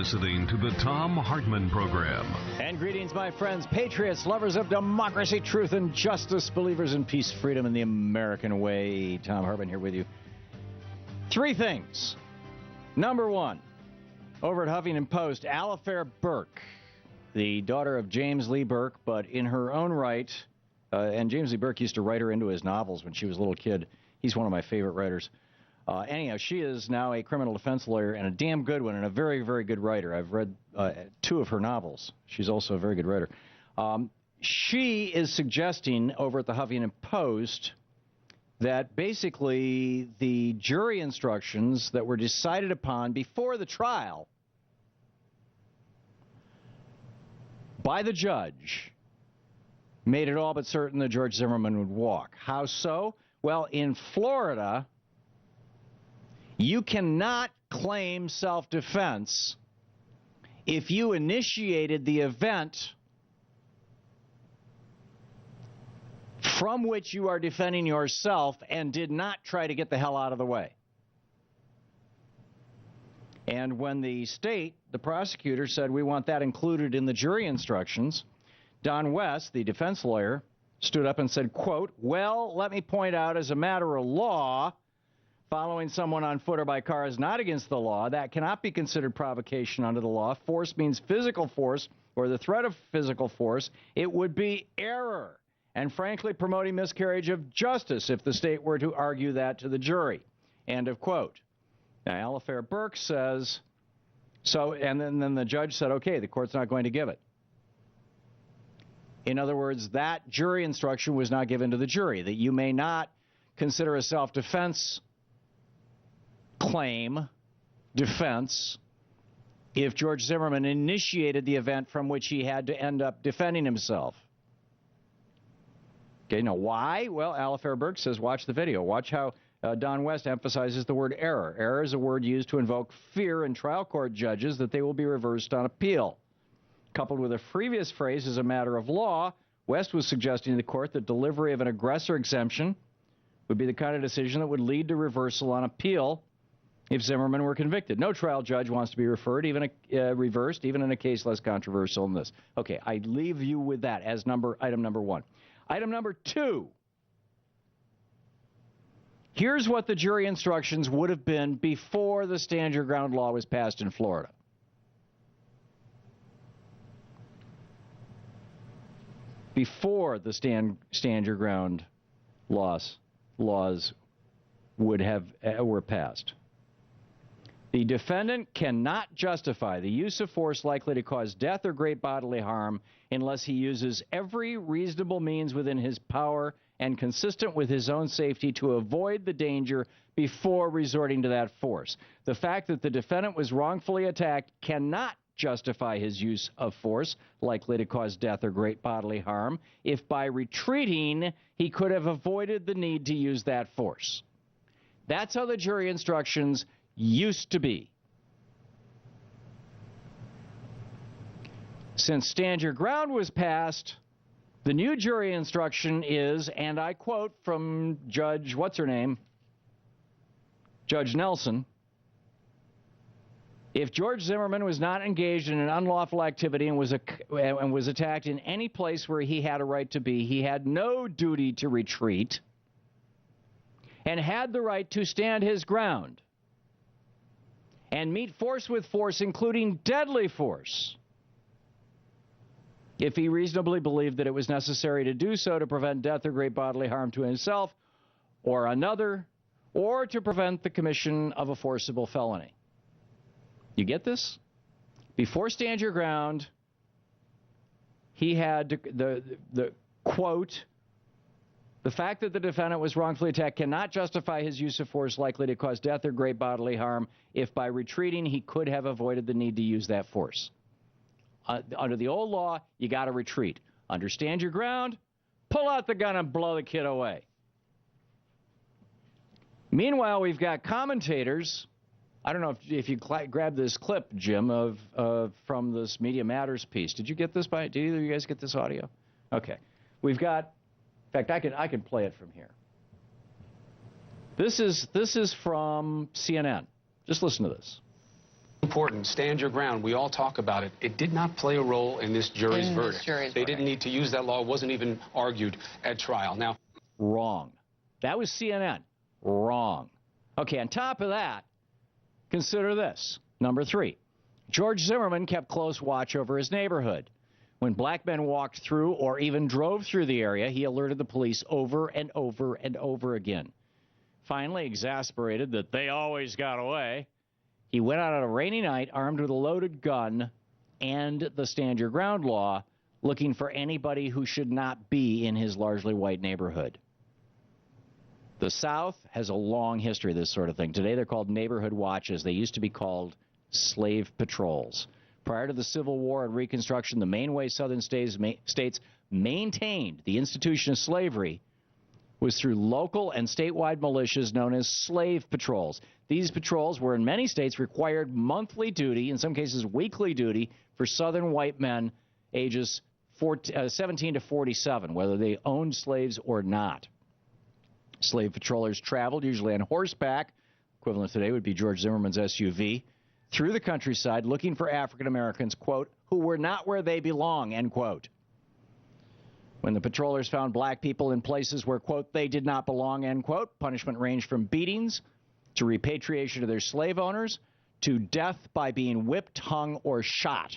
listening to the Thom Hartmann Program. And greetings, my friends, patriots, lovers of democracy, truth, and justice, believers in peace, freedom, and the American way. Thom Hartmann here with you. Three things. Number one, over at Huffington Post, Alafair Burke, the daughter of James Lee Burke, but in her own right, and James Lee Burke used to write her into his novels when she was a little kid. He's one of my favorite writers. Anyhow, she is now a criminal defense lawyer and a damn good one and a very, very good writer. I've read two of her novels. She's also a very good writer. She is suggesting over at the Huffington Post that basically the jury instructions that were decided upon before the trial by the judge made it all but certain that George Zimmerman would walk. How so? Well, in Florida, you cannot claim self-defense if you initiated the event from which you are defending yourself and did not try to get the hell out of the way. And when the state, the prosecutor, said we want that included in the jury instructions, Don West, the defense lawyer, stood up and said, quote, well, let me point out as a matter of law, following someone on foot or by car is not against the law. That cannot be considered provocation under the law. Force means physical force or the threat of physical force. It would be error and, frankly, promoting miscarriage of justice if the state were to argue that to the jury. End of quote. Now, Alafair Burke says, so, and then the judge said, okay, the court's not going to give it. In other words, that jury instruction was not given to the jury, that you may not consider a self-defense claim, defense, if George Zimmerman initiated the event from which he had to end up defending himself. Okay, now why? Well, Alafair Burke says, watch the video. Watch how Don West emphasizes the word error. Error is a word used to invoke fear in trial court judges that they will be reversed on appeal. Coupled with a previous phrase as a matter of law, West was suggesting to the court that delivery of an aggressor exemption would be the kind of decision that would lead to reversal on appeal if Zimmerman were convicted. No trial judge wants to be reversed, even in a case less controversial than this. Okay, I leave you with that as item number one. Item number two. Here's what the jury instructions would have been before the stand your ground law was passed in Florida. Before the stand your ground laws were passed. The defendant cannot justify the use of force likely to cause death or great bodily harm unless he uses every reasonable means within his power and consistent with his own safety to avoid the danger before resorting to that force. The fact that the defendant was wrongfully attacked cannot justify his use of force likely to cause death or great bodily harm if by retreating he could have avoided the need to use that force. That's how the jury instructions used to be. Since stand your ground was passed, the new jury instruction is, and I quote from Judge, what's her name? Judge Nelson, if George Zimmerman was not engaged in an unlawful activity and was attacked in any place where he had a right to be, he had no duty to retreat and had the right to stand his ground and meet force with force, including deadly force, if he reasonably believed that it was necessary to do so to prevent death or great bodily harm to himself or another, or to prevent the commission of a forcible felony. You get this? Before stand your ground, he had the quote, the fact that the defendant was wrongfully attacked cannot justify his use of force likely to cause death or great bodily harm if by retreating he could have avoided the need to use that force. Under the old law, you got to retreat. Understand your ground, pull out the gun and blow the kid away. Meanwhile, we've got commentators. I don't know if you grabbed this clip, Jim, from this Media Matters piece. Did you get this? Did either of you guys get this audio? Okay. We've got, in fact, I can play it from here. This is from CNN. Just listen to this. Important. Stand your ground. We all talk about it. It did not play a role in this jury's verdict. They didn't need to use that law. It wasn't even argued at trial. Now, wrong. That was CNN. Wrong. Okay, on top of that, consider this. Number 3, George Zimmerman kept close watch over his neighborhood. When black men walked through or even drove through the area, he alerted the police over and over and over again. Finally, exasperated that they always got away, he went out on a rainy night armed with a loaded gun and the Stand Your Ground law, looking for anybody who should not be in his largely white neighborhood. The South has a long history of this sort of thing. Today they're called neighborhood watches. They used to be called slave patrols. Prior to the Civil War and Reconstruction, the main way Southern states maintained the institution of slavery was through local and statewide militias known as slave patrols. These patrols were in many states required monthly duty, in some cases weekly duty, for Southern white men ages 17 to 47, whether they owned slaves or not. Slave patrollers traveled, usually on horseback, equivalent today would be George Zimmerman's SUV, through the countryside looking for African Americans, quote, who were not where they belong, end quote. When the patrollers found black people in places where, quote, they did not belong, end quote, punishment ranged from beatings to repatriation of their slave owners to death by being whipped, hung, or shot.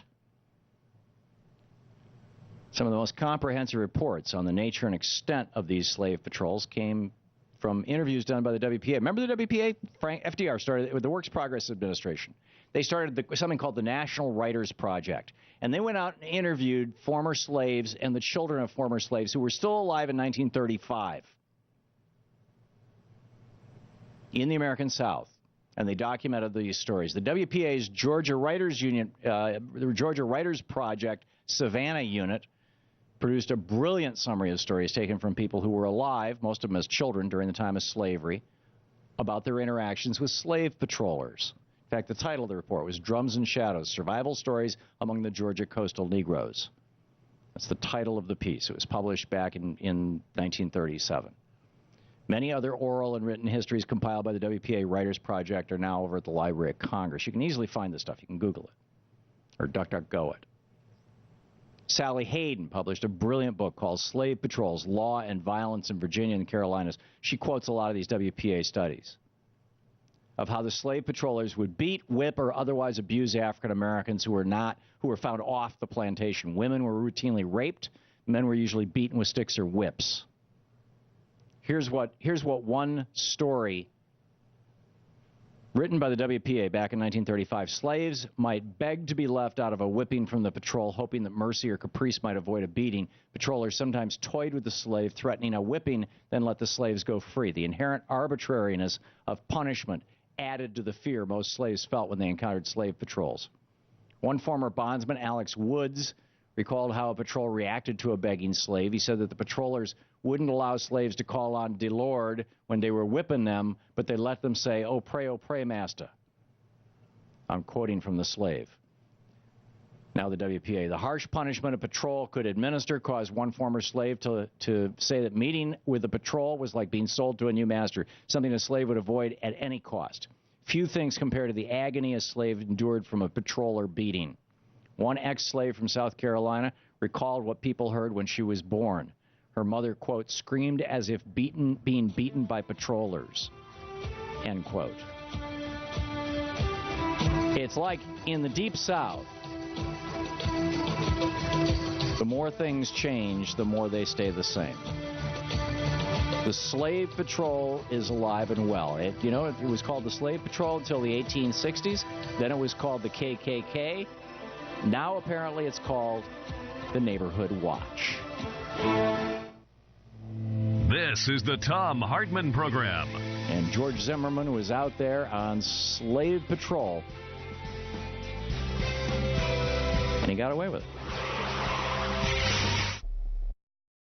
Some of the most comprehensive reports on the nature and extent of these slave patrols came from interviews done by the WPA. Remember the WPA? FDR started it with the Works Progress Administration. They started something called the National Writers Project. And they went out and interviewed former slaves and the children of former slaves who were still alive in 1935 in the American South. And they documented these stories. The WPA's Georgia Writers Union, the Georgia Writers Project Savannah Unit, produced a brilliant summary of stories taken from people who were alive, most of them as children during the time of slavery, about their interactions with slave patrollers. In fact, the title of the report was Drums and Shadows, Survival Stories Among the Georgia Coastal Negroes. That's the title of the piece. It was published back in 1937. Many other oral and written histories compiled by the WPA Writers Project are now over at the Library of Congress. You can easily find this stuff. You can Google it or DuckDuckGo it. Sally Hayden published a brilliant book called Slave Patrols, Law and Violence in Virginia and the Carolinas. She quotes a lot of these WPA studies of how the slave patrollers would beat, whip, or otherwise abuse African Americans who were found off the plantation. Women were routinely raped. Men were usually beaten with sticks or whips. Here's what one story written by the WPA back in 1935. Slaves might beg to be left out of a whipping from the patrol, hoping that mercy or caprice might avoid a beating. Patrollers sometimes toyed with the slave, threatening a whipping, then let the slaves go free. The inherent arbitrariness of punishment added to the fear most slaves felt when they encountered slave patrols. One former bondsman, Alex Woods, recalled how a patrol reacted to a begging slave. He said that the patrollers wouldn't allow slaves to call on "de Lord" when they were whipping them, but they let them say, oh, pray, master." I'm quoting from the slave. Now the WPA. The harsh punishment a patrol could administer caused one former slave to say that meeting with the patrol was like being sold to a new master, something a slave would avoid at any cost. Few things compare to the agony a slave endured from a patroller beating. One ex-slave from South Carolina recalled what people heard when she was born. Her mother, quote, screamed as if being beaten by patrollers, end quote. It's like in the Deep South, the more things change, the more they stay the same. The slave patrol is alive and well. It was called the Slave Patrol until the 1860s. Then it was called the KKK. Now apparently it's called the Neighborhood Watch. This is the Thom Hartmann Program. And George Zimmerman was out there on slave patrol. And he got away with it.